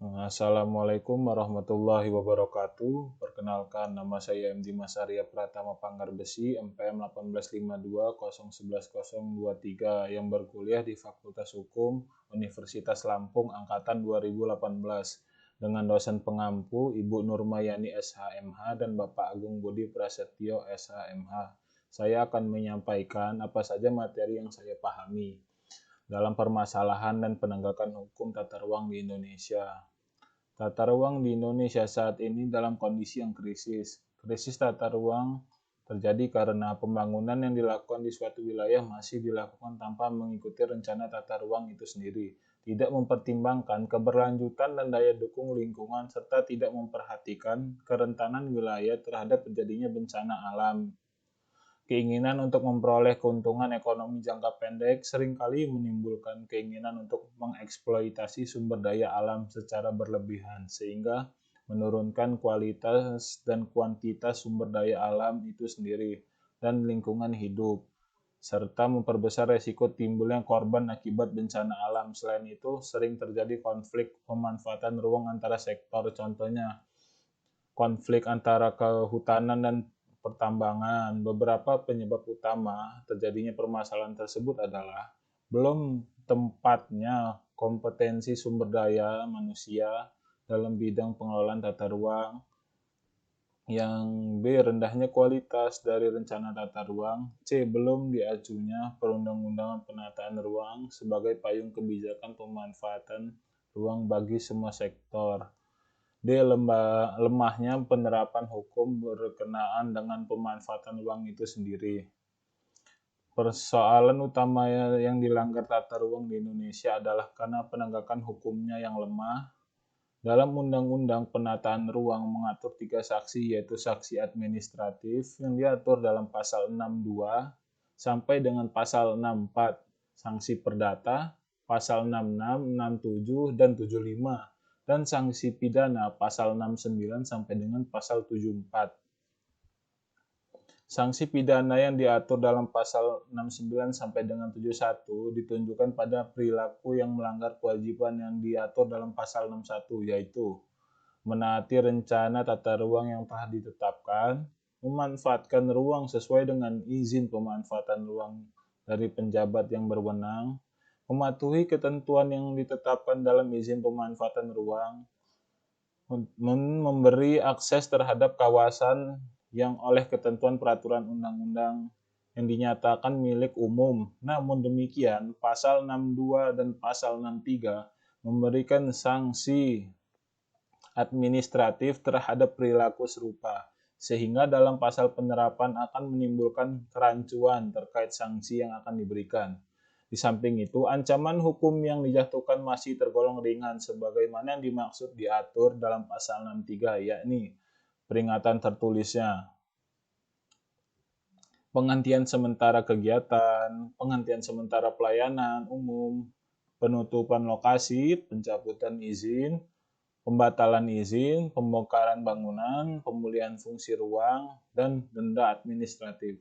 Assalamualaikum warahmatullahi wabarakatuh. Perkenalkan, nama saya M. Dimas Arya Pratama Panggarbesi, MPM 18520110023 yang berkuliah di Fakultas Hukum Universitas Lampung Angkatan 2018 dengan dosen pengampu Ibu Nurmayani SHMH dan Bapak Agung Budi Prasetyo SHMH. Saya akan menyampaikan apa saja materi yang saya pahami dalam permasalahan dan penegakan hukum tata ruang di Indonesia. Tata ruang di Indonesia saat ini dalam kondisi yang krisis. Krisis tata ruang terjadi karena pembangunan yang dilakukan di suatu wilayah masih dilakukan tanpa mengikuti rencana tata ruang itu sendiri, tidak mempertimbangkan keberlanjutan dan daya dukung lingkungan, serta tidak memperhatikan kerentanan wilayah terhadap terjadinya bencana alam. Keinginan untuk memperoleh keuntungan ekonomi jangka pendek seringkali menimbulkan keinginan untuk mengeksploitasi sumber daya alam secara berlebihan, sehingga menurunkan kualitas dan kuantitas sumber daya alam itu sendiri dan lingkungan hidup, serta memperbesar resiko timbulnya korban akibat bencana alam. Selain itu, sering terjadi konflik pemanfaatan ruang antara sektor, contohnya konflik antara kehutanan dan pertambangan. Beberapa penyebab utama terjadinya permasalahan tersebut adalah belum tempatnya kompetensi sumber daya manusia dalam bidang pengelolaan tata ruang, yang B. rendahnya kualitas dari rencana tata ruang, C. belum diajunya perundang-undangan penataan ruang sebagai payung kebijakan pemanfaatan ruang bagi semua sektor, D. lemahnya penerapan hukum berkenaan dengan pemanfaatan ruang itu sendiri. Persoalan utama yang dilanggar tata ruang di Indonesia adalah karena penegakan hukumnya yang lemah. Dalam Undang-Undang Penataan Ruang mengatur 3 saksi, yaitu saksi administratif yang diatur dalam pasal 62 sampai dengan pasal 64, sanksi perdata, pasal 66, 67, dan 75, dan sanksi pidana pasal 69 sampai dengan pasal 74. Sanksi pidana yang diatur dalam pasal 69 sampai dengan 71 ditunjukkan pada perilaku yang melanggar kewajiban yang diatur dalam pasal 61, yaitu menaati rencana tata ruang yang telah ditetapkan, memanfaatkan ruang sesuai dengan izin pemanfaatan ruang dari penjabat yang berwenang, mematuhi ketentuan yang ditetapkan dalam izin pemanfaatan ruang, memberi akses terhadap kawasan yang oleh ketentuan peraturan undang-undang yang dinyatakan milik umum. Namun demikian, pasal 62 dan pasal 63 memberikan sanksi administratif terhadap perilaku serupa, sehingga dalam pasal penerapan akan menimbulkan kerancuan terkait sanksi yang akan diberikan. Di samping itu, ancaman hukum yang dijatuhkan masih tergolong ringan sebagaimana yang dimaksud diatur dalam pasal 63, yakni peringatan tertulisnya, penghentian sementara kegiatan, penghentian sementara pelayanan umum, penutupan lokasi, pencabutan izin, pembatalan izin, pembongkaran bangunan, pemulihan fungsi ruang, dan denda administratif.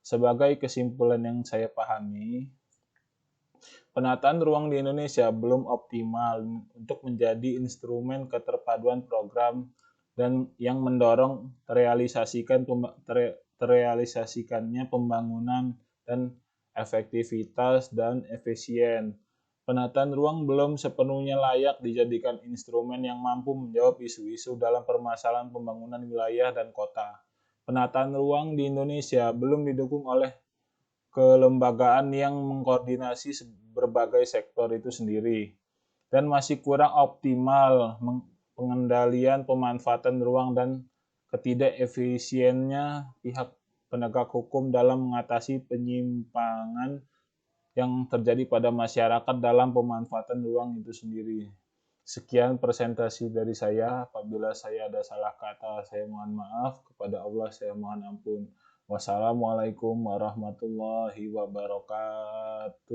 Sebagai kesimpulan yang saya pahami, penataan ruang di Indonesia belum optimal untuk menjadi instrumen keterpaduan program dan yang mendorong terrealisasikannya pembangunan dan efektivitas dan efisien. Penataan ruang belum sepenuhnya layak dijadikan instrumen yang mampu menjawab isu-isu dalam permasalahan pembangunan wilayah dan kota. Penataan ruang di Indonesia belum didukung oleh kelembagaan yang mengkoordinasi berbagai sektor itu sendiri, dan masih kurang optimal pengendalian pemanfaatan ruang dan ketidakefisiennya pihak penegak hukum dalam mengatasi penyimpangan yang terjadi pada masyarakat dalam pemanfaatan ruang itu sendiri. Sekian presentasi dari saya. Apabila saya ada salah kata, saya mohon maaf. Kepada Allah saya mohon ampun. Wassalamualaikum warahmatullahi wabarakatuh.